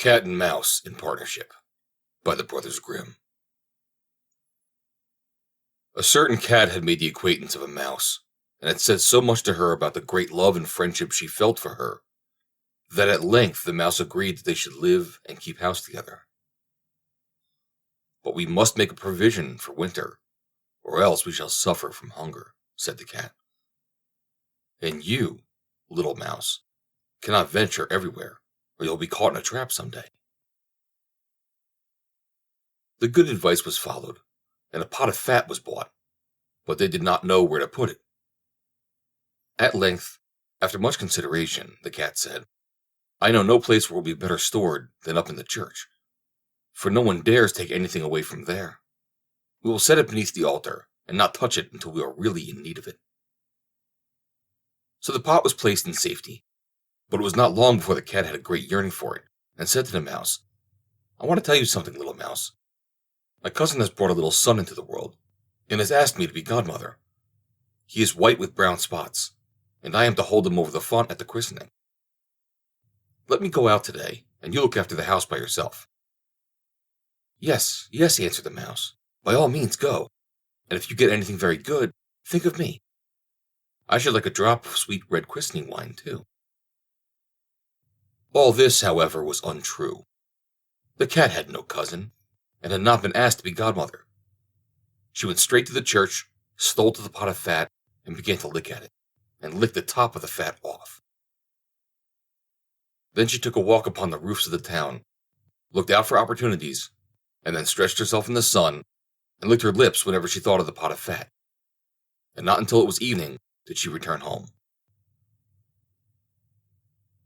Cat and Mouse in Partnership by the Brothers Grimm. A certain cat had made the acquaintance of a mouse, and had said so much to her about the great love and friendship she felt for her, that at length the mouse agreed that they should live and keep house together. "But we must make a provision for winter, or else we shall suffer from hunger," said the cat. "And you, little mouse, cannot venture everywhere, or you'll be caught in a trap some day." The good advice was followed, and a pot of fat was bought, but they did not know where to put it. At length, after much consideration, the cat said, "I know no place where it will be better stored than up in the church, for no one dares take anything away from there. We will set it beneath the altar, and not touch it until we are really in need of it." So the pot was placed in safety, but it was not long before the cat had a great yearning for it, and said to the mouse, "I want to tell you something, little mouse. My cousin has brought a little son into the world, and has asked me to be godmother. He is white with brown spots, and I am to hold him over the font at the christening. Let me go out today, and you look after the house by yourself." "Yes, yes," answered the mouse. "By all means go, and if you get anything very good, think of me. I should like a drop of sweet red christening wine, too." All this, however, was untrue. The cat had no cousin, and had not been asked to be godmother. She went straight to the church, stole to the pot of fat, and began to lick at it, and licked the top of the fat off. Then she took a walk upon the roofs of the town, looked out for opportunities, and then stretched herself in the sun, and licked her lips whenever she thought of the pot of fat. And not until it was evening did she return home.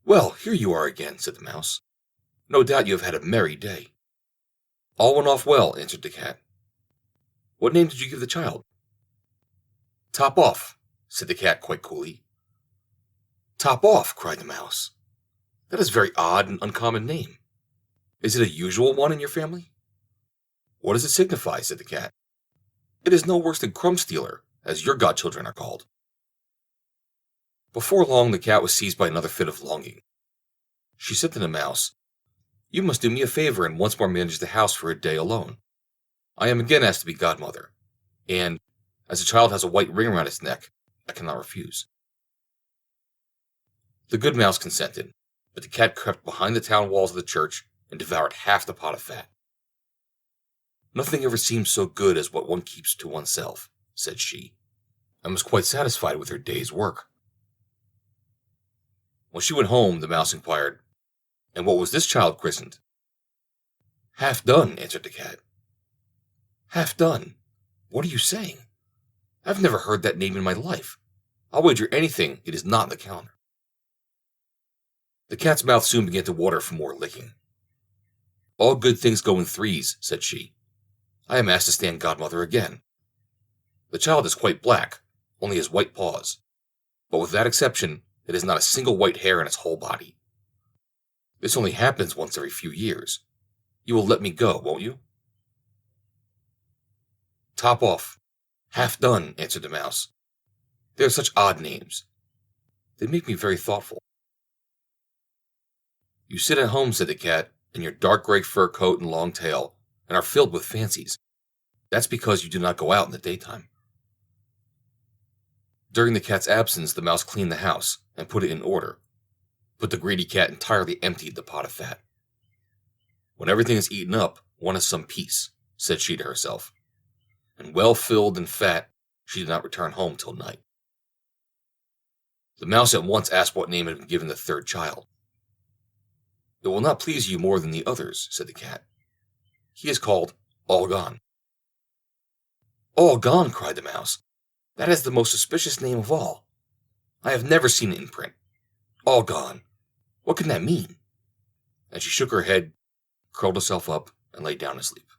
"Well, here you are again," said the mouse. "No doubt you have had a merry day." "All went off well," answered the cat. "What name did you give the child?" "Top Off," said the cat quite coolly. "Top Off," cried the mouse. "That is a very odd and uncommon name. Is it a usual one in your family?" "What does it signify?" said the cat. "It is no worse than Crumb Stealer, as your godchildren are called." Before long the cat was seized by another fit of longing. She said to the mouse, "You must do me a favor and once more manage the house for a day alone. I am again asked to be godmother, and, as the child has a white ring around its neck, I cannot refuse." The good mouse consented, but the cat crept behind the town walls of the church and devoured half the pot of fat. "Nothing ever seems so good as what one keeps to oneself," said she, and was quite satisfied with her day's work. When she went home, the mouse inquired, "And what was this child christened?" "Half Done," answered the cat. "Half Done? What are you saying? I've never heard that name in my life. I'll wager anything it is not in the calendar." The cat's mouth soon began to water from more licking. "All good things go in threes," said she. "I am asked to stand godmother again. The child is quite black, only has white paws, but with that exception, it has not a single white hair in its whole body. This only happens once every few years. You will let me go, won't you?" "Top Off, Half Done," answered the mouse. "They are such odd names. They make me very thoughtful." "You sit at home," said the cat, "in your dark gray fur coat and long tail, and are filled with fancies. That's because you do not go out in the daytime." During the cat's absence, the mouse cleaned the house and put it in order, but the greedy cat entirely emptied the pot of fat. "When everything is eaten up, one has some peace," said she to herself, and well filled and fat, she did not return home till night. The mouse at once asked what name had been given the third child. "It will not please you more than the others," said the cat. "He is called All Gone." "All Gone!" cried the mouse. "That is the most suspicious name of all. I have never seen it in print. All Gone! What can that mean?" And she shook her head, curled herself up, and lay down to sleep.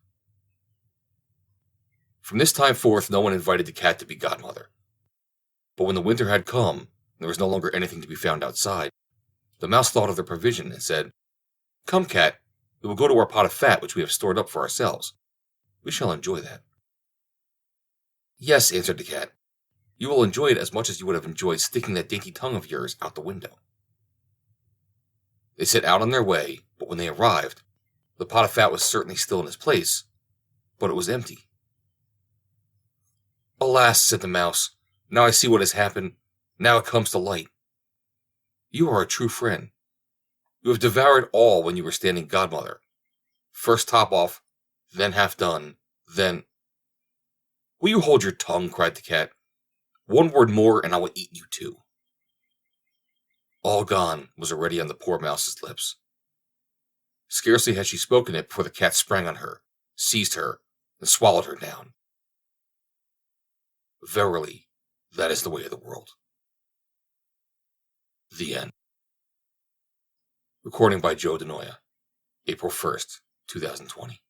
From this time forth no one invited the cat to be godmother. But when the winter had come, and there was no longer anything to be found outside, the mouse thought of their provision and said, "Come, cat, we will go to our pot of fat which we have stored up for ourselves. We shall enjoy that." "Yes," answered the cat, "you will enjoy it as much as you would have enjoyed sticking that dainty tongue of yours out the window." They set out on their way, but When they arrived, the pot of fat was certainly still in its place, but it was empty. "Alas," said the mouse, "now I see what has happened. Now it comes to light. You are a true friend. You have devoured all when you were standing godmother. First top off, then half done, then—" "Will you hold your tongue?" cried the cat. "One word more, and I will eat you too." "All gone" was already on the poor mouse's lips. Scarcely had she spoken it before the cat sprang on her, seized her, and swallowed her down. Verily, that is the way of the world. The end. Recording by DeNoia, April 1st, 2020.